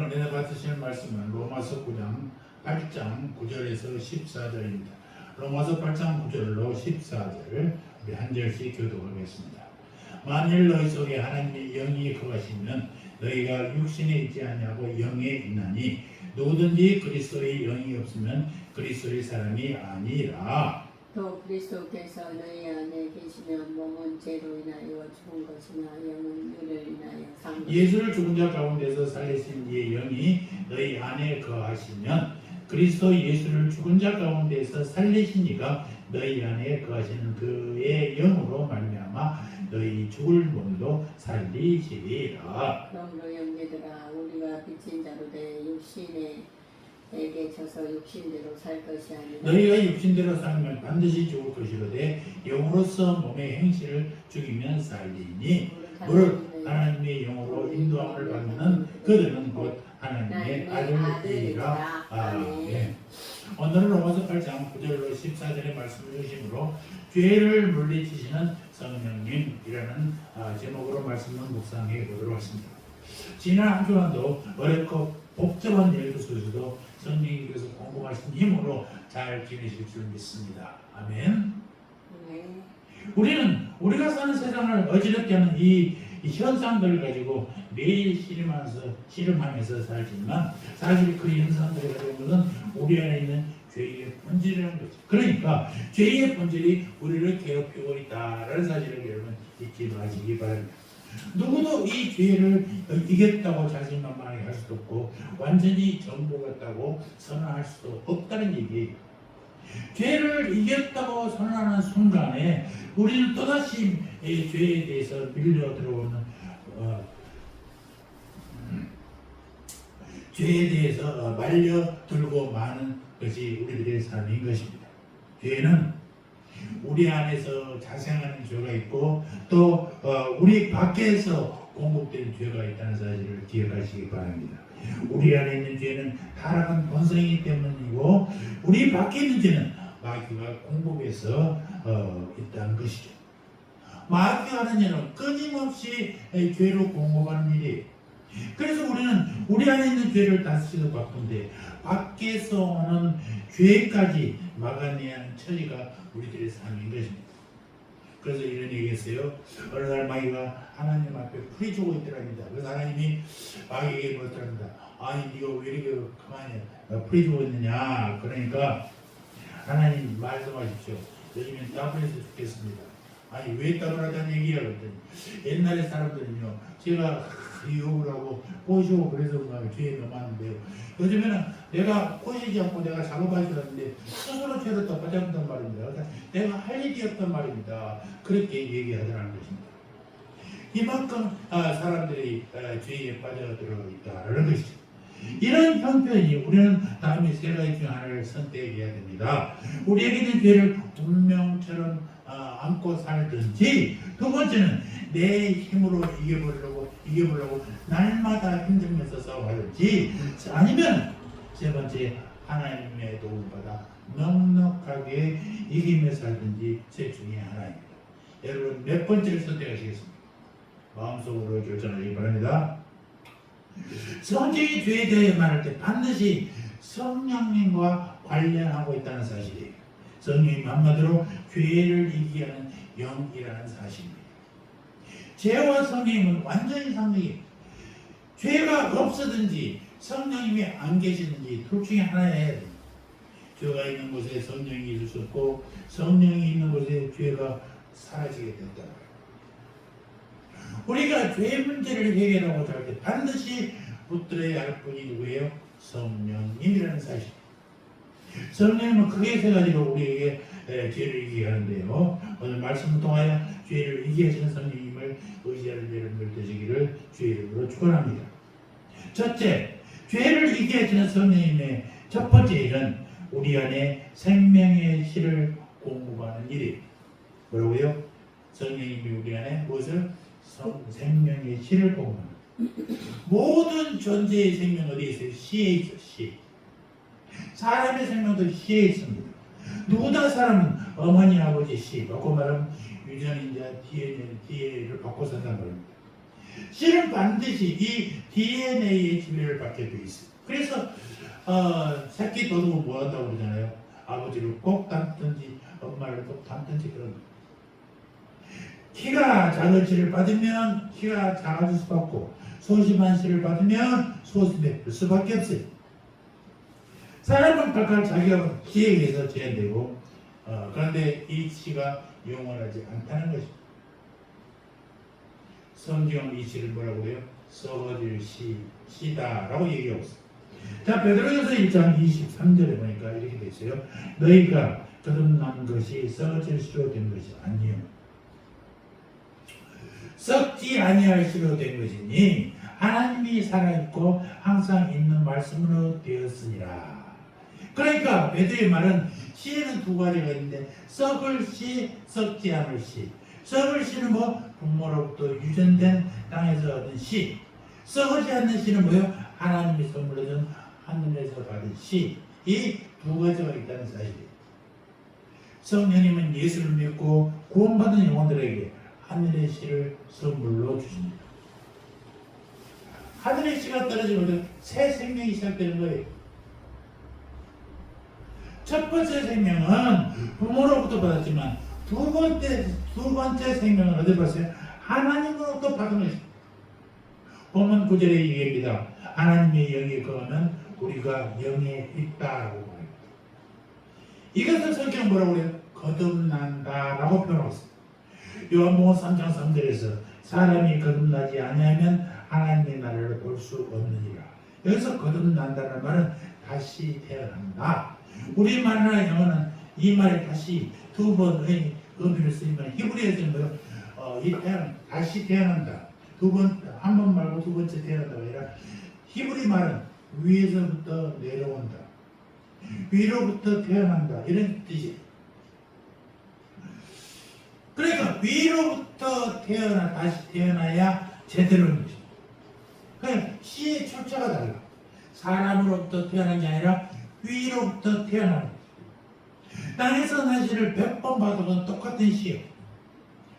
은혜 받으실 말씀은 로마서 9장 8장 9절에서 14절입니다. 로마서 8장 9절로 14절 우리 한 절씩 교독하겠습니다. 만일 너희 속에 하나님의 영이 거하시면 너희가 육신에 있지 아니하고 영에 있나니 누구든지 그리스도의 영이 없으면 그리스도의 사람이 아니라. 또 그리스도께서 너희 안에 계시면 몸은 죄로 인하여 죽은 것이나 영은 의를 인하여 산 것이나 예수를 죽은 자 가운데서 살리신 이의 영이 너희 안에 거하시면 그리스도 예수를 죽은 자 가운데서 살리신 이가 너희 안에 거하시는 그의 영으로 말미암아 너희 죽을 몸도 살리시리라. 그러므로 형제들아 우리가 빚진 자로 돼 육신에게 져서 육신대로 살 것이 아니라 너희가 육신대로 살면 반드시 죽을 것이로되 영으로서 몸의 행실을 죽이면 살리니 무릇 하나님의 영으로 인도함을 받는 그들은 곧 하나님의 아들이라. 아멘. 오늘은 로마서 8장 9절로 14절의 말씀을 중심으로 죄를 물리치시는 성령님이라는 제목으로 말씀을 묵상해 보도록 하겠습니다. 지난 한 주간도 어렵고 복잡한 일들 속에서도 성령님께서 공급하신 힘으로 잘 지내실 줄 믿습니다. 아멘. 네. 우리가 사는 세상을 어지럽게 하는 이 현상들을 가지고 매일 씨름하면서 살지만 사실 그 현상들을 가지고는 우리 안에 있는 죄의 본질이라는 거죠. 그러니까 죄의 본질이 우리를 괴롭히고 있다라는 사실을 여러분 잊지 마시기 바랍니다. 누구도 이 죄를 이겼다고 자신만만하게 할 수도 없고 완전히 정복했다고 선언할 수도 없다는 얘기예요. 죄를 이겼다고 선언하는 순간에 우리는 또다시 죄에 대해서 밀려 들어오는 죄에 대해서 말려들고 마는 것이 우리들의 삶인 것입니다. 죄는 우리 안에서 자생하는 죄가 있고 또 우리 밖에서 공급되는 죄가 있다는 사실을 기억하시기 바랍니다. 우리 안에 있는 죄는 타락한 본성이기 때문이고 우리 밖에 있는 죄는 마귀가 공급해서 있다는 것이죠. 마귀가 하는 일은 끊임없이 죄로 공급하는 일이에요. 그래서 우리는 우리 안에 있는 죄를 다스리고 바쁜데 밖에서 오는 죄까지 막아내야 하는 처지가 우리들의 삶인 것입니다. 그래서 이런 얘기했어요. 어느 날 마귀가 하나님 앞에 풀이주고 있더랍니다. 그래서 하나님이 마귀에게 물었더랍니다. 아니 네가 왜 이렇게 가만히 풀이주고 있느냐. 그러니까 하나님 말씀하십시오. 요즘엔 따분해서 죽겠습니다. 아니 왜 따분하다는 얘기야 그랬더니 옛날에 사람들은요 제가 욕을 하고 꼬시고 그래서 죄에 넘어왔는데요. 요즘에는 내가 꼬시지 않고 내가 작업하지 않는데 스스로 죄를 떠받잡는단 말입니다. 그러니까 내가 할 일이 없단 말입니다. 그렇게 얘기하더라는 것입니다. 이만큼 사람들이 죄에 빠져들어 있다는 것이죠. 이런 형편이 우리는 다음에 세 가지 중 하나를 선택해야 됩니다. 우리에게 있는 죄를 운명처럼 안고 살든지 두 번째는 내 힘으로 이겨보려고 날마다 힘들면서 싸워하든지 아니면 세 번째 하나님의 도움받아 넉넉하게 이기며 살든지 셋 중에 하나입니다. 여러분 몇 번째를 선택하시겠습니까? 마음속으로 결정하시기 바랍니다. 성경이 죄에 대해 말할 때 반드시 성령님과 관련하고 있다는 사실이에요. 성령님 한마디로 죄를 이기게 하는 영이라는 사실입니다. 죄와 성령님은 완전히 상등이에요. 죄가 없어든지 성령님이 안 계시든지 둘 중에 하나여야 돼요. 죄가 있는 곳에 성령이 있을 수 없고 성령이 있는 곳에 죄가 사라지게 된다. 우리가 죄 문제를 해결하고 할 때 반드시 붙들어야 할 분이 누구예요? 성령님이라는 사실. 성령님은 크게 세 가지로 우리에게 죄를 이기게 하는데요. 오늘 말씀을 통하여 죄를 이기게 하시는 성령님을 의지하는 여러분들 되시기를 주의 이름으로 축원합니다. 첫째, 죄를 이기게 하시는 성령님의 첫 번째 일은 우리 안에 생명의 실을 공급하는 일이에요. 뭐라고요? 성령님이 우리 안에 무엇을? 생명의 실을 공급하는. 모든 존재의 생명 어디에 있어요? 씨에 있죠. 씨. 사람의 생명도 씨에 있습니다. 누구나 사람은 어머니 아버지 씨, 바꿔 말하면 유전인자 DNA를 받고 산다는 겁니다. 씨는 반드시 이 DNA의 지배를 받게 돼 있어요. 그래서 새끼 도둑은 뭐 한다고 그러잖아요. 아버지를 꼭 닮든지 엄마를 꼭 닮든지 그런 거. 키가 작은 씨를 받으면 키가 작아질 수밖에 없고 소심한 씨를 받으면 소심해질 수밖에 없어요. 사람은 각각 자기가 키에 의해서 제한되고 그런데 이 씨가 영원하지 않다는 것입니다. 성경 이 씨를 뭐라고 해요? 썩어질 씨다라고 얘기하고 있어요. 자, 베드로전서 1장 23절에 보니까 이렇게 돼 있어요. 너희가 거듭난 것이 썩어질 씨로 된 것이 아니요 썩지 아니할 씨로 된 것이니 하나님이 살아있고 항상 있는 말씀으로 되었으니라. 그러니까 베드로의 말은 씨에는 두 가지가 있는데 썩을 씨, 썩지 않을 씨. 썩을 씨는 뭐 부모로부터 유전된 땅에서 얻은 씨. 썩지 않는 씨는 뭐요? 하나님이 선물로 준 하늘에서 받은 씨. 이 두 가지가 있다는 사실이에요. 성령님은 예수를 믿고 구원받은 영혼들에게 하늘의 씨를 선물로 주십니다. 하늘의 씨가 떨어지면 새 생명이 시작되는 거예요. 첫 번째 생명은 부모로부터 받았지만 두 번째 생명은 어디 봤어요? 하나님으로부터 받은 것입니다. 본문 9절에 얘기합니다. 하나님의 영이 거하면 우리가 영에 있다라고 말합니다. 이것을 성경은 뭐라고 그래요? 거듭난다라고 표현하고 있습니다. 요한복음 3장 3절에서 사람이 거듭나지 아니하면 하나님의 나라를 볼 수 없느니라. 여기서 거듭난다는 말은 다시 태어난다. 우리말이나 영어는 이 말이 다시 두 번의 의미를 쓰이면 히브리어에서는 뭐요? 다시 태어난다. 한 번 말고 두 번째 태어난다가 아니라 히브리 말은 위에서부터 내려온다. 위로부터 태어난다. 이런 뜻이에요. 그러니까 위로부터 다시 태어나야 제대로인 것입니다. 그러니까 씨의 출처가 달라. 사람으로부터 태어난 게 아니라 위로부터 태어나는 거예요. 땅에서 난 씨를 100번 받아도 똑같은 씨예요.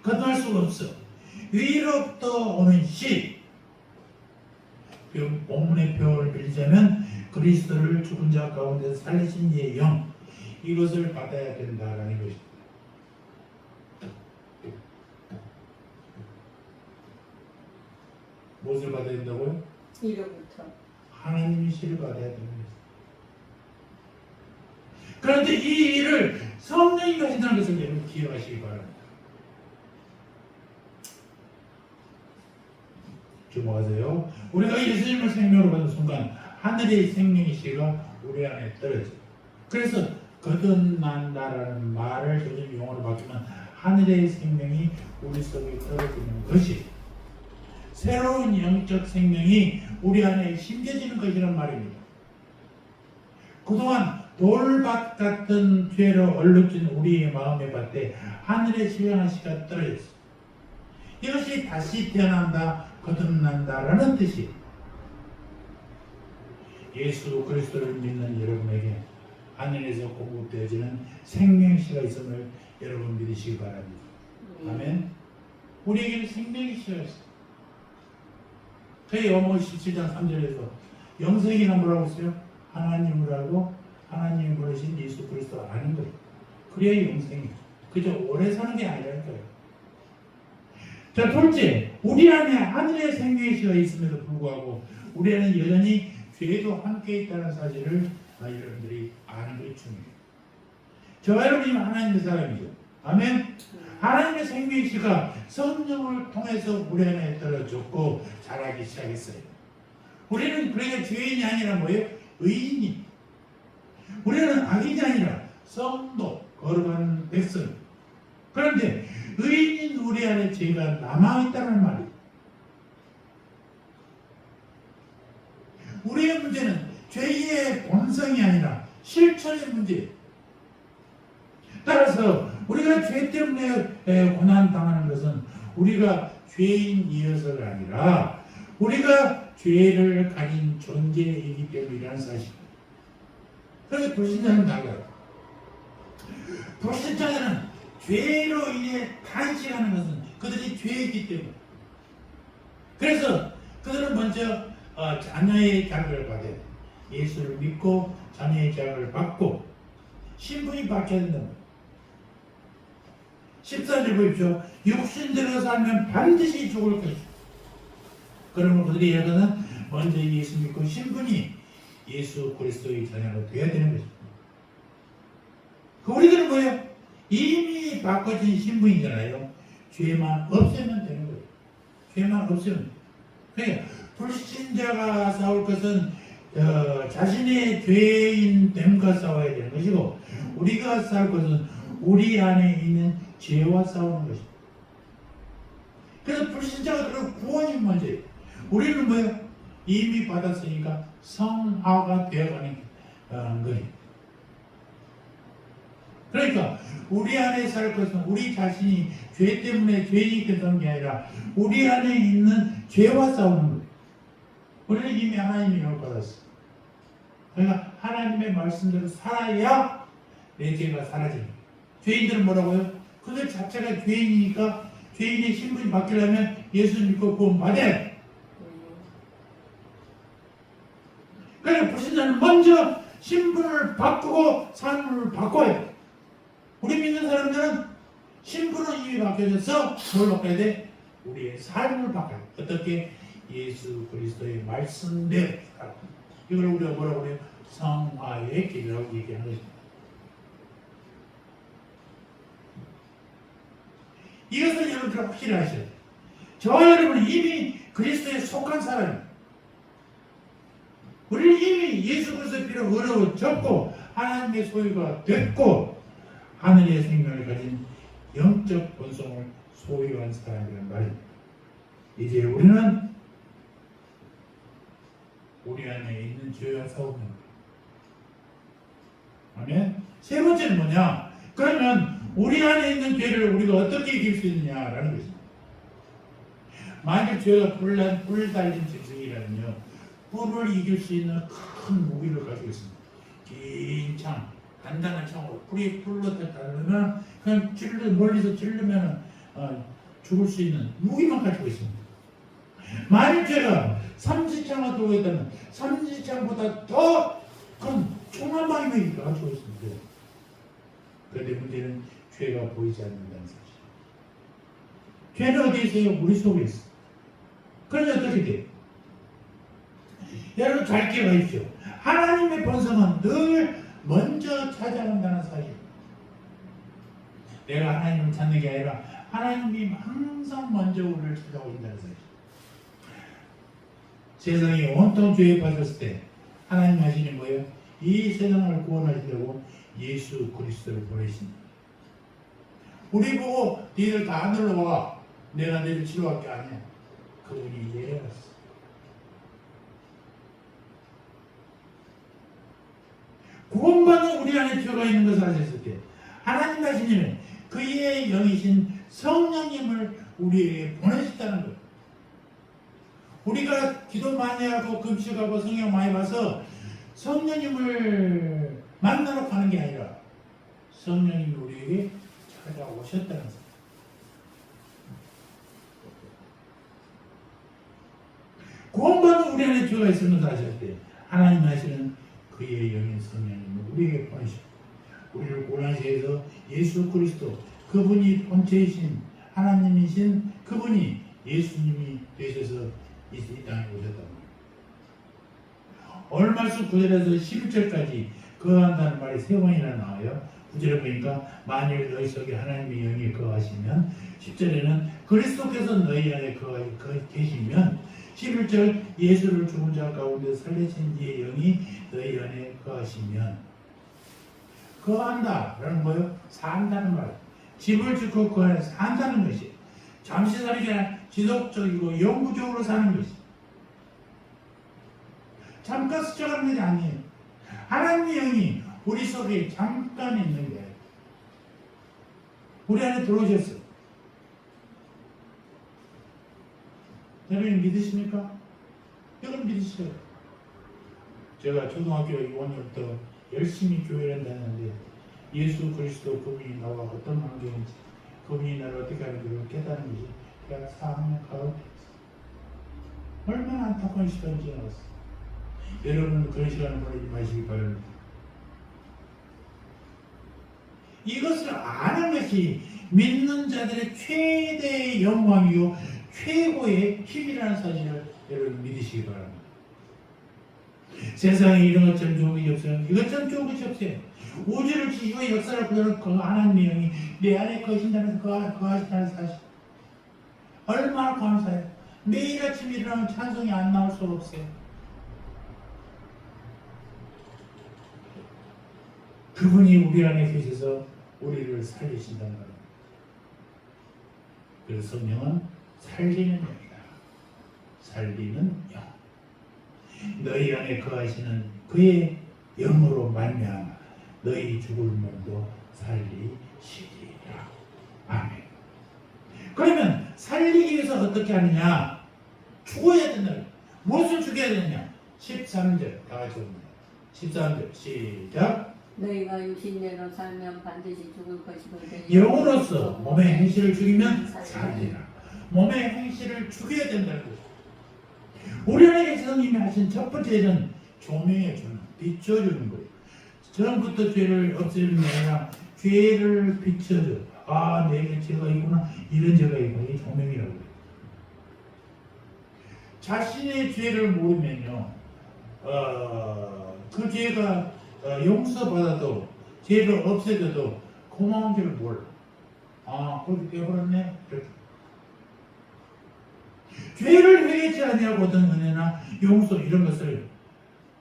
거듭날 수가 없어. 위로부터 오는 씨. 본문의 표현을 빌리자면 그리스도를 죽은 자 가운데 살리신 이의 영. 이것을 받아야 된다라는 것입니다. 무엇을 받아야 된다고요? 이로부터. 하나님의 씨를 받아야 되는 것입니다. 그런데 이 일을 성령이 하신다는 것을 여러분 기억하시기 바랍니다. 주목하세요. 우리가 예수님을 생명으로 받는 순간 하늘의 생명의 씨가 우리 안에 떨어져요. 그래서 거듭난다라는 말을 요즘 용어로 바꾸면 하늘의 생명이 우리 속에 떨어지는 것이 새로운 영적 생명이 우리 안에 심겨지는 것이란 말입니다. 그동안 돌밭 같은 죄로 얼룩진 우리의 마음의 밭에 하늘의 신령한 씨가 떨어졌어요. 이것이 다시 태어난다, 거듭난다라는 뜻이에요. 예수 그리스도를 믿는 여러분에게 하늘에서 공급되어지는 생명씨가 있음을 여러분 믿으시기 바랍니다. 아멘. 우리에게는 생명씨가 있어요. 저희 요한복음 17장 3절에서 영생이란 뭐라고 했어요? 하나님을 알고 하나님이 보내신 예수 그리스도 아는 거예요. 그래야 영생이에요. 그저 오래 사는 게 아니라니까요. 자, 둘째, 우리 안에 하늘의 생명씨가 있음에도 불구하고 우리 안에 여전히 죄도 함께 있다는 사실을 여러분들이 아는 것이 중요해요. 저와 여러분이 하나님의 사람이죠. 아멘. 하나님의 생명씨가 성령을 통해서 우리 안에 떨어졌고 자라기 시작했어요. 우리는 그러니까 죄인이 아니라 뭐예요? 의인이. 우리는 악인이 아니라 성도, 거룩한 백성. 그런데 의인인 우리 안에 죄가 남아있다는 말이에요. 우리의 문제는 죄의 본성이 아니라 실천의 문제예요. 따라서 우리가 죄 때문에 고난당하는 것은 우리가 죄인이어서가 아니라 우리가 죄를 가진 존재이기 때문이라는 사실입니다. 그래서 불신자는 달라요. 불신자들은 죄로 인해 탄식하는 것은 그들이 죄이기 때문에. 그래서 그들은 먼저 자녀의 자격을 받아야 돼. 예수를 믿고 자녀의 자격을 받고 신분이 바뀌어야 된다. 14절 보십시오. 육신대로 살면 반드시 죽을 것이다. 그러면 그들이 얘기하는 먼저 예수 믿고 신분이 예수 그리스도의 자녀가 되어야 되는 것입니다. 우리들은 뭐예요? 이미 바꿔진 신분이잖아요. 죄만 없애면 되는 거예요. 죄만 없애면. 그러니까 불신자가 싸울 것은 자신의 죄인 됨과 싸워야 되는 것이고, 우리가 싸울 것은 우리 안에 있는 죄와 싸우는 것입니다. 그래서 불신자가 구원이 먼저예요. 우리는 뭐예요? 이미 받았으니까 성화가 되어가는 거예요. 그러니까 우리 안에 살 것은 우리 자신이 죄 때문에 죄인이 되는 게 아니라 우리 안에 있는 죄와 싸우는 거예요. 우리는 이미 하나님의 영을 받았어요. 그러니까 하나님의 말씀대로 살아야 내 죄가 사라집니다. 죄인들은 뭐라고요? 그들 자체가 죄인이니까 죄인의 신분이 바뀌려면 예수 믿고 구원 받아야 돼. 그러니까 불신자는 먼저 신분을 바꾸고 삶을 바꿔야 돼. 우리 믿는 사람들은 신분은 이미 바뀌어져서 뭘 바꿔야 돼? 우리의 삶을 바꿔야 돼. 어떻게? 예수 그리스도의 말씀대로 살아. 이걸 우리가 뭐라고 그래요? 성화의 길이라고 얘기하는 것입니다. 이것을 여러분들 확실히 아셔야 돼요. 저와 여러분은 이미 그리스도에 속한 사람입니다. 우리는 이미 예수 그리스도의 피로 의로워졌고 하나님의 소유가 됐고 하늘의 생명을 가진 영적 본성을 소유한 사람이란 말입니다. 이제 우리는 우리 안에 있는 죄와 싸우는 거예요. 아멘. 세 번째는 뭐냐? 그러면 우리 안에 있는 죄를 우리가 어떻게 이길 수 있느냐라는 것입니다. 만약 죄가 불 달린 짐승이라면요, 불을 이길 수 있는 큰 무기를 가지고 있습니다. 긴 창, 단단한 창으로 불로 달르면 그냥 멀리서 찌르면 죽을 수 있는 무기만 가지고 있습니다. 만약 죄가 삼지창을 들고 있다면 삼지창보다 더 큰 총한 방임을 가지고 있습니다. 그런데 문제는 죄가 보이지 않는다는 사실. 죄는 어디에 있어요? 우리 속에 있어요. 그러니 어떻게 돼요? 여러분 잘 기억하십시오. 하나님의 본성은 늘 먼저 찾아간다는 사실. 내가 하나님을 찾는 게 아니라 하나님이 항상 먼저 우리를 찾아오신다는 사실. 세상이 온통 죄에 빠졌을 때 하나님 하시는 거예요? 이 세상을 구원하시려고 예수 그리스도를 보내십니다. 우리 보고 니들 다 하늘로 와. 내가 너희를 치료할게 아니야. 그분이 내려갔어. 구원받는 우리 안에 죄가 있는 것을 아셨을 때 하나님 자신이 그의 영이신 성령님을 우리에게 보내셨다는 거예요. 우리가 기도 많이 하고 금식하고 성경 많이 봐서 성령님을 만나러 가는 게 아니라 성령님이 우리에게 찾아오셨다는 거예요. 구원받는 우리 안에 죄가 있는 것을 아셨을 때 하나님 하시는 그의 영인 성령님을 우리에게 보내셨고 우리를 구원하시기 위해서 예수 그리스도 그분이 본체이신 하나님이신 그분이 예수님이 되셔서 이 땅에 오셨다고. 오늘 말씀 9절에서 11절까지 거한다는 말이 3번이나 나와요. 9절에 보니까 만일 너희 속에 하나님의 영이 거하시면, 10절에는 그리스도께서 너희 안에 계시면, 11절 예수를 죽은 자 가운데 살리신 이의 영이 너희 안에 거하시면, 거한다 라는 거예요. 산다는 말. 집을 짓고 그 안에 산다는 것이 잠시살이가 아니라 지속적이고 영구적으로 사는 것이. 잠깐 스쳐가는 것이 아니에요. 하나님의 영이 우리 속에 잠깐 있는 거예요. 우리 안에 들어오셨어요. 여러분 믿으십니까? 여러분 믿으시죠? 제가 초등학교 2학년부터 열심히 교회를 다녔는데 예수 그리스도 그분이 나와 어떤 환경인지 그분이 나를 어떻게 하는지 깨닫는 것이 제가 4학년 가운데 얼마나 안타까운 시간이 지나갔어. 여러분 그런 시간을 보내지 마시기 바랍니다. 이것을 아는 것이 믿는 자들의 최대의 영광이요 최고의 힘이라는 사실을 여러분 믿으시기 바랍니다. 세상에 이런 것처럼 좋은 것이 없어요. 이것처럼 좋은 것이 없어요. 우주를 지시고 역사를 구현한 그 하나님의 영이 내 안에 거신다면서 거하신다는 사실 얼마나 감사해요. 매일 아침 일어나면 찬송이 안 나올 수가 없어요. 그분이 우리 안에 계셔서 우리를 살리신다는 겁니다. 그래서 성령은 살리는 영이다. 살리는 영. 너희 안에 거하시는 그의 영으로 말미암아 너희 죽을 몸도 살리시리라. 아멘. 그러면 살리기 위해서 어떻게 하느냐? 죽어야 된다. 무엇을 죽여야 되느냐? 13절 다 같이 봅니다. 13절 시작. 너희가 육신대로 살면 반드시 죽을 것이고 영으로서 몸의 행실을 죽이면 살리라. 몸의 행실을 죽여야 된다는 거죠. 우리 안에 성님이 하신 첫 번째 일은 조명해 주는, 비춰주는 거예요. 처음부터 죄를 없애는 게 아니라 죄를 비춰줘. 아, 내게 죄가 있구나. 이런 죄가 있구나. 이게 조명이라고 해요. 자신의 죄를 모르면요, 그 죄가 용서받아도 죄를 없애줘도 고마운 줄 몰라. 아, 그렇게 되어버렸네. 이렇게. 죄를 회개치 아니하고 어떤 은혜나 용서 이런 것을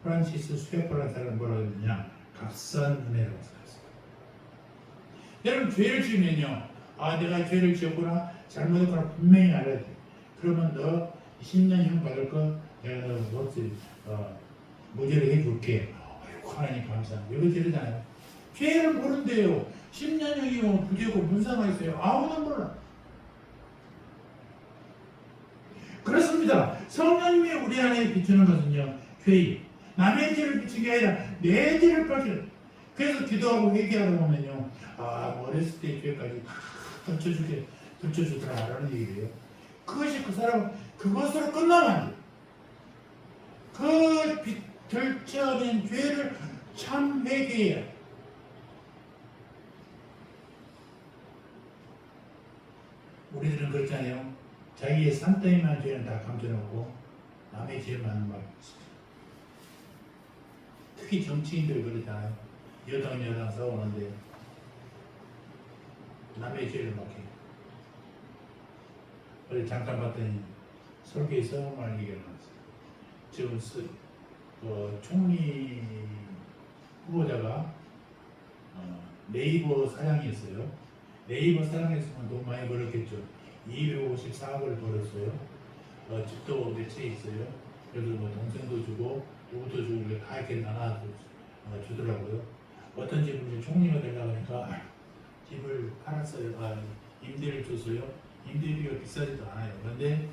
프란시스 스웨퍼라는 사람은 뭐라고 했느냐? 값싼 은혜라고 썼어요. 여러분 죄를 지으면요, 아 내가 죄를 지었구나, 잘못했구나 분명히 알아야 돼. 그러면 너 10년형 받을 거 내가 너 무죄를 해줄게. 아이고 하나님 감사합니다. 이거 죄잖아요. 죄를 모른대요. 10년형이고 부죄고 무슨 상관 있어요? 아무도 몰라. 그렇습니다. 성령님이 우리 안에 비추는 것은요, 죄. 남의 죄를 비추는 게 아니라 내 죄를 밝히는. 그래서 기도하고 회개하다 보면요, 아, 어렸을 때 죄까지 다 던져주더라라는 얘기예요. 그것이 그 사람, 그것으로 끝나면 안 돼요. 그 결정된 죄를 참 회개해야 돼요. 우리들은 그렇잖아요. 자기의 산더미만 죄는 다 감춰놓고 남의 죄만 막 특히 정치인들 그러잖아요. 여당 싸우는데 남의 죄를 막 해요. 어제 잠깐 봤더니 설교에서 말 얘기가 나왔어요. 지금 총리 후보자가 네이버 사장이었어요. 네이버 사장했으면 돈 많이 벌었겠죠. 254억을 벌었어요. 집도 몇 채 있어요. 그래도 뭐 동생도 주고 누구도 주고 다 이렇게 나눠 주더라고요. 어떤 집은 이제 총리가 되려고 하니까 집을 팔았어요. 임대를 줬어요. 임대비가 비싸지도 않아요. 그런데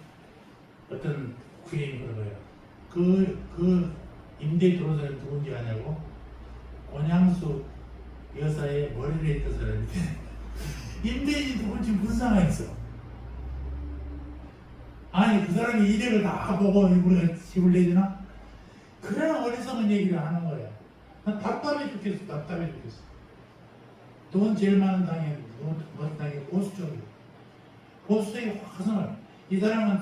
어떤 구인이 그러고요. 그 임대 들어오는 사람이 누군지 아냐고? 권양수 여사의 머리를 했던 사람인데 임대인이 누군지 무슨 상관이 있어? 아니 그 사람이 이력을 다 보고 우리가 집을 내주나? 그런 어리석은 얘기를 하는 거야. 난 답답해 죽겠어. 답답해 죽겠어. 돈 제일 많은 당에 무슨 당에 보수 쪽이야. 보수의 화성을. 이 사람은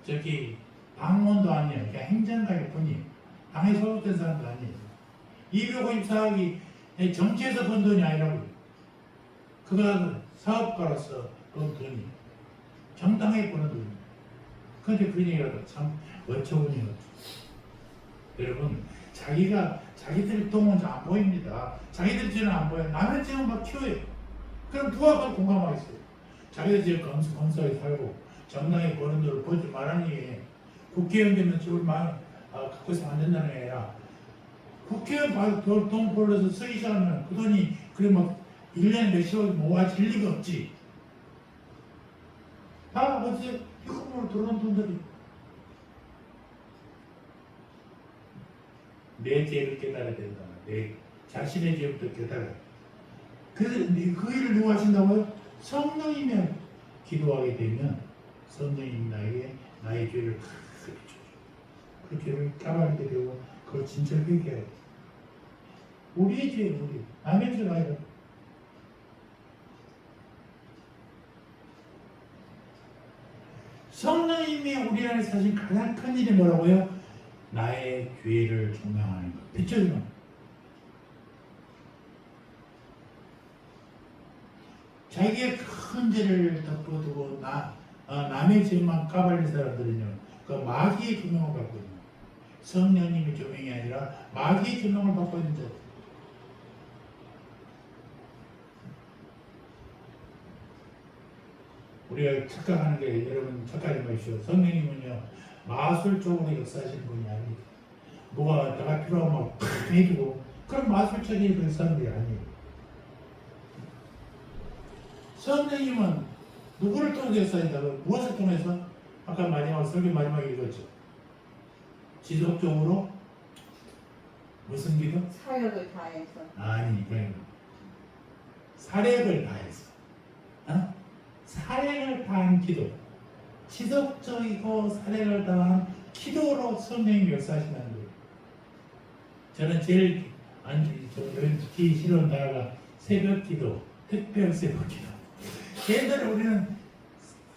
저기 당원도 아니에요. 그냥 행정가일 뿐이에요. 당에 소속된 사람도 아니에요. 254억이 정치에서 번 돈이 아니라고. 그가 사업가로서 번 돈이 정당에 버는 돈이에요. 그런데 그 얘기가 참 어처구니가 없죠. 여러분, 자기들 돈은 안 보입니다. 자기들 죄는 안 보여요. 남의 죄는 막 키워요. 그럼 누가 그걸 공감하겠어요? 자기들 죄 건설에 살고 정당에 버는 돈을 보지 말라는 얘기예요. 국회의원 되면 집을 갖고 있으면 안 된다는 게 아니라 국회의원 돈 벌어서 쓰기 시작하면 그 돈이 그래 막 1년에 몇십억 모아질 리가 없지. 다 어디서 현금으로 들어온 돈들이. 내 죄를 깨달아야 된다. 내 자신의 죄부터 깨달아야. 그래서 그 일을 누가 하신다고요? 성령이면 기도하게 되면 성령이 나에게 나의 죄를 크게 줘. 그 죄를 까발리게 되고 그걸 진짜 회개해야 돼. 우리의 죄, 우리 남의 죄가 아니라. 성령님이 우리 안에 사실 가장 큰 일이 뭐라고요? 나의 죄를 조명하는 것, 비춰주는 것. 자기의 큰 죄를 덮어두고 남의 죄만 까발린 사람들은요, 그 마귀의 조명을 받고 있는 거예요. 성령님의 조명이 아니라 마귀의 조명을 받고 있는 자들. 우리가 착각하는 게, 여러분 착각하지 마십시오. 성령님은요 마술적으로 역사하시는 분이 아닙니다. 뭐가 내가 필요하면 팍 해주고 그런 마술적인 그런 사람들이 아니에요. 성령님은 누구를 통해서 역사한다고? 무엇을 통해서? 아까 마지막 설교 마지막에 읽었죠. 지속적으로 무슨 기도? 사역을 다해서. 아니, 그러니까 사력을 다해서. 어? 사력을 다한 기도, 지속적이고 사력을 다한 기도로 성령님이 역사하신다는 거예요. 저는 제일 듣기 싫은 단어가 새벽 기도, 특별 새벽 기도. 옛날에 우리는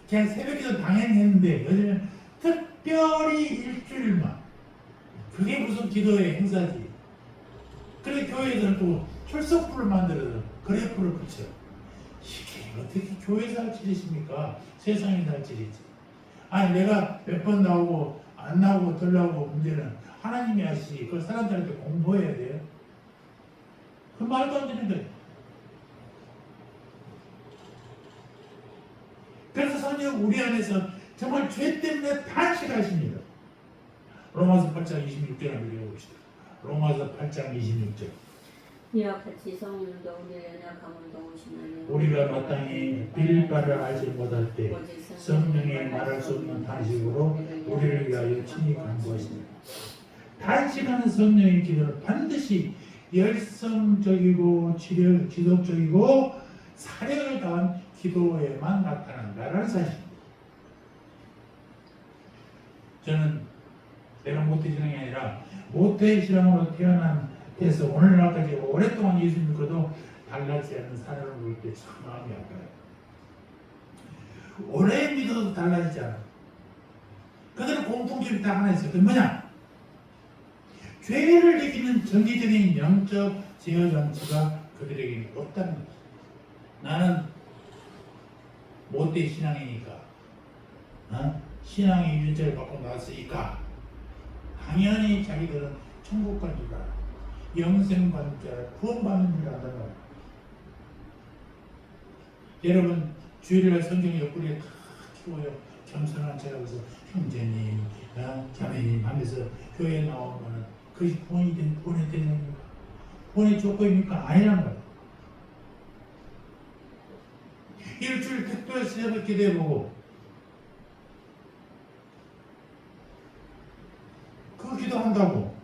그냥 새벽 기도 당연히 했는데 요즘은 특별히 일주일만. 그게 무슨 기도의 행사지. 그래 교회에서는 또 출석부를 만들어서 그래프를 붙여. 이게 어떻게 교회에서 할 일이십니까? 세상에서 할 일이지. 아니 내가 몇 번 나오고 안 나오고 덜 나오고 문제는 하나님이 하시지. 그 사람들한테 공부해야 돼요. 그 말도 안 되는 거예요. 그래서 성령 우리 안에서 정말 죄 때문에 탄식하십니다. 로마서 8장 26절 한번 읽어봅시다. 로마서 8장 26절. 이와 같이 성령도 우리의 연약함을 도우시나니 우리가 마땅히 빌 바를 알지 못할 때 성령의 말할 수 없는 탄식으로 우리를 위하여 친히 간구하십니다. 탄식하는 성령의 기도는 반드시 열성적이고 지속적이고 사력을 다한 기도에만 나타난다라는 사실입니다. 저는 내가 모태신앙이 아니라 모태신앙으로 태어난 데서 오늘날까지 오랫동안 예수 믿고도 달라지지 않는 사람을 볼 때 참 마음이 아파요. 오래 믿어도 달라지지 않아. 그들은 공통점이 딱 하나 있어요. 그 뭐냐? 죄를 이기는 정기적인 영적 제어 장치가 그들에게는 없다는 거죠. 나는 못된 신앙이니까, 신앙의 윤자를 받고 나왔으니까 당연히 자기들은 천국 간 줄 알아. 영생 받는 줄 알아. 구원받는 줄 안다는 거야. 여러분 주일날 성경 옆구리에 다 키워요. 겸손한 척하면서 형제님, 자매님 하면서 교회에 나오면 그것이 구원의 대상입니까? 구원의 조건입니까? 아니란 말이야. 일주일 특별 새벽 기도해보고 그 기도한다고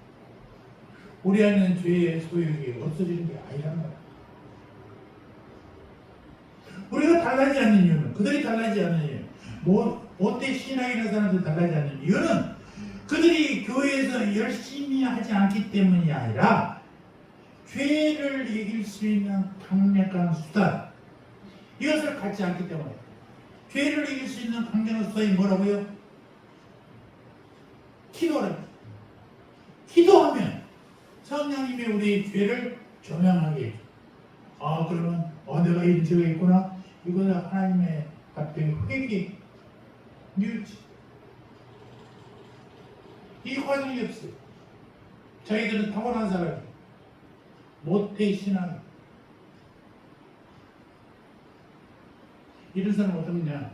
우리 안에는 죄의 소욕이 없어지는 게 아니란 말이야. 우리가 달라지지 않는 이유는, 그들이 달라지지 않는 이유, 못된 신앙이라는 사람들이 달라지지 않는 이유는 그들이 교회에서 열심히 하지 않기 때문이 아니라 죄를 이길 수 있는 강력한 수단, 이것을 갖지 않기 때문에. 죄를 이길 수 있는 강력한 수단이 뭐라고요? 기도랍니다. 기도하면 성령님이 우리 죄를 조명하게 해줘. 그러면 내가 이런 죄가 있구나. 이거는 하나님의 앞에 회개, 뉘우치. 이 과정이 없어요. 자기들은 타고난 사람이 못해 신앙. 이런 사람은 어떻냐?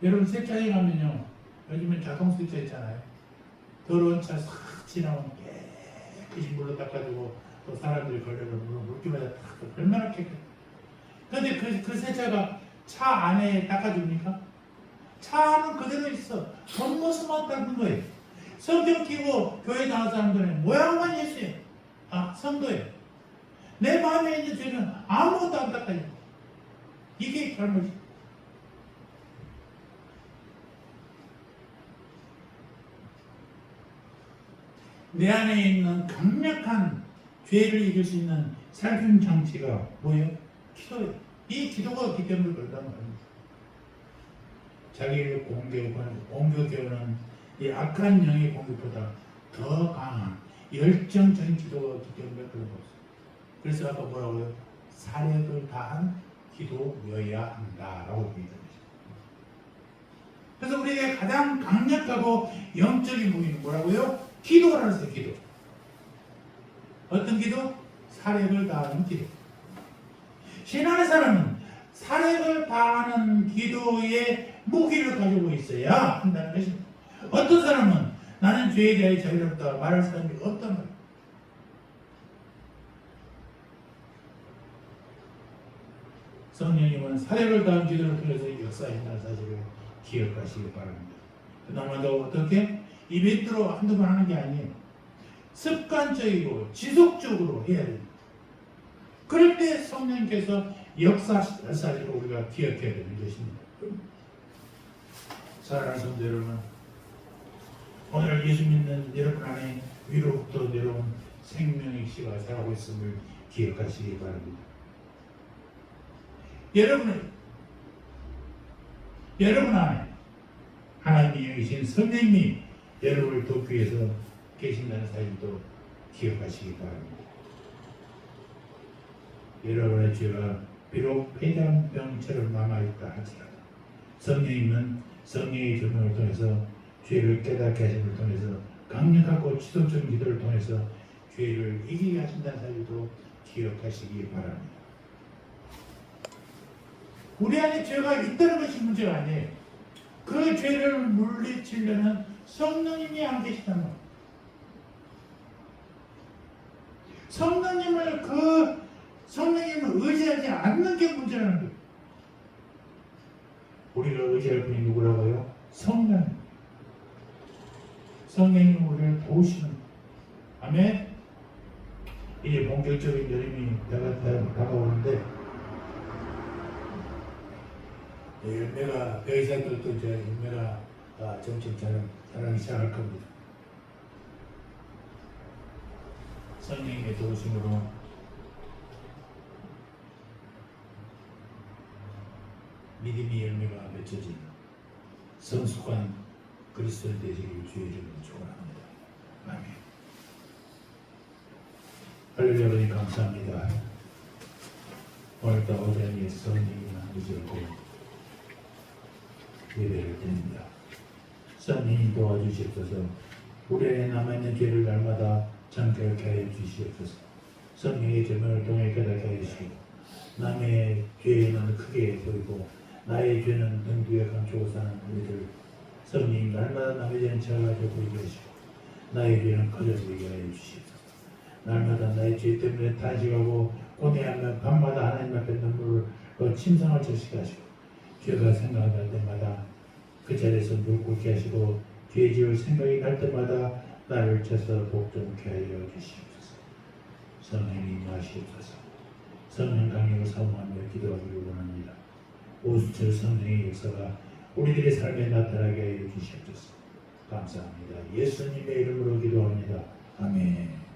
여러분 세차에 가면요, 요즘엔 자동 세차 있잖아요. 더러운 차 싹 지나면 깨끗이 물로 닦아주고 또 사람들이 걸려서 물기마다 탁 얼마나 깨끗해. 근데 그 세차가 차 안에 닦아줍니까? 차 안은 그대로 있어. 겉모습만 닦는 거예요. 성경 끼고 교회 나온 사람들은 모양만 예수예요. 성도예요. 내 마음에 있는 죄는 아무것도 안 닦아요. 이게 잘못이에요. 내 안에 있는 강력한 죄를 이길 수 있는 살균 장치가 뭐예요? 기도예요. 이 기도가 없기 때문에 그런단 말입니다. 자기를 공격해오는 이 악한 영의 공격보다 더 강한 열정적인 기도가 없기 때문에 그런 거죠. 그래서 아까 뭐라고요? 사력을 다한 기도여야 한다라고 얘기합니다. 그래서 우리에게 가장 강력하고 영적인 무기는 뭐라고요? 기도라는 거예요. 기도. 어떤 기도? 사력을 다하는 기도. 신앙의 사람은 사력을 다하는 기도의 무기를 가지고 있어야 한다는 것입니다. 어떤 사람은 나는 죄에 대해 자유롭다 말할 사람이 없단 말이에요. 성령님은 사력을 다한 기도를 통해서 역사하신다는 사실을 기억하시기 바랍니다. 그나마도 어떻게? 이벤트로 한두 번 하는 게 아니에요. 습관적이고 지속적으로 해야 됩니다. 그럴 때 성령님께서 역사하시는 사실을 우리가 기억해야 되는 것입니다. 사랑하는 성도 여러분, 오늘 예수 믿는 여러분 안에 위로부터 내려온 생명의 씨가 살아가고 있음을 기억하시기 바랍니다. 여러분 안에 하나님이 여기신 성령님이 여러분을 돕기 위해서 계신다는 사실도 기억하시기 바랍니다. 여러분의 죄가 비록 폐장병처럼 남아있다 할지라도 성령님은 성령의 조명을 통해서 죄를 깨닫게 하심을 통해서 강력하고 지속적인 기도를 통해서 죄를 이기게 하신다는 사실도 기억하시기 바랍니다. 우리 안에 죄가 있다는 것이 문제가 아니에요. 그 죄를 물리치려는 성령님이 안 계시단 말이에요. 성령님을 의지하지 않는 게 문제라는 거예요. 우리가 의지할 분이 누구라고요? 성령. 성령님 우리를 도우시는. 아멘. 이제 본격적인 여름이 다가오는데 열매가 배이사들도 이제 열매가 점점 자라기 시작할 겁니다. 성령님의 도우심으로 믿음의 열매가 맺혀진 성숙한 그리스도인 되시기를 주의 이름으로 축원합니다. 아멘. 할렐루야. 하나님 감사합니다. 오늘도 어제의 성령님 의지하고 예배를 드립니다. 성령님 도와주시옵소서. 우리 안에 남아있는 죄를 날마다 정결케 하여 주시옵소서. 성령의 조명을 통해 깨닫게 하여 주시고 남의 죄는 크게 보이고 나의 죄는 등 뒤에 감추고 사는 우리들 성령님 날마다 남의 죄는 작아져 보이게 하시고 나의 죄는 커져 보이게 하여 주시옵소서. 날마다 나의 죄 때문에 탄식하고 고뇌하며 밤마다 하나님 앞에 눈물을 침상을 적시게 하시고 죄가 생각날 때마다 그 자리에서 무릎 꿇게 하시고 죄 지을 생각이 날 때마다 나를 쳐서 복종케 하여 주시옵소서. 성령님 임하시옵소서. 성령 강력을 사모하며 기도하기를 원합니다. 오수철 성령의 역사가 우리들의 삶에 나타나게 하여 주시옵소서. 감사합니다. 예수님의 이름으로 기도합니다. 아멘.